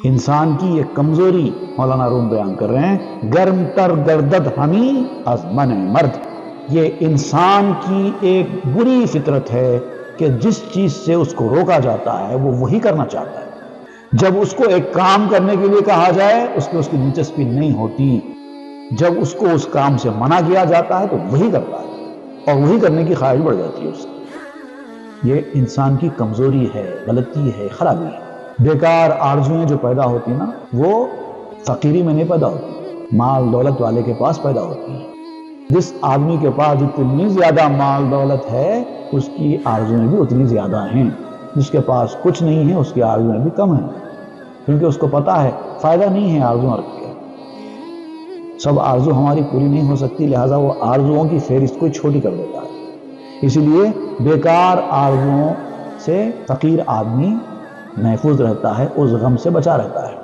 انسان کی یہ کمزوری مولانا روم بیان کر رہے ہیں، گرم تر گردد ہمیں از من مرد، یہ انسان کی ایک بری فطرت ہے کہ جس چیز سے اس کو روکا جاتا ہے وہ وہی کرنا چاہتا ہے۔ جب اس کو ایک کام کرنے کے لیے کہا جائے اس کی دلچسپی نہیں ہوتی، جب اس کو اس کام سے منع کیا جاتا ہے تو وہی کرتا ہے اور وہی کرنے کی خواہش بڑھ جاتی ہے اس کی۔ یہ انسان کی کمزوری ہے، غلطی ہے، خرابی ہے۔ بیکار آرزویں جو پیدا ہوتی نا وہ فقیری میں نہیں پیدا ہوتی، مال دولت والے کے پاس پیدا ہوتی ہیں۔ جس آدمی کے پاس جتنی زیادہ مال دولت ہے اس کی آرزویں بھی اتنی زیادہ ہیں، جس کے پاس کچھ نہیں ہے اس کی آرزویں بھی کم ہیں، کیونکہ اس کو پتا ہے فائدہ نہیں ہے آرزو رکھ کے، سب آرزو ہماری پوری نہیں ہو سکتی، لہٰذا وہ آرزوؤں کی فہرست کو چھوٹی کر دیتا ہے۔ اسی لیے بیکار آرزوؤں سے فقیر آدمی محفوظ رہتا ہے، اس غم سے بچا رہتا ہے۔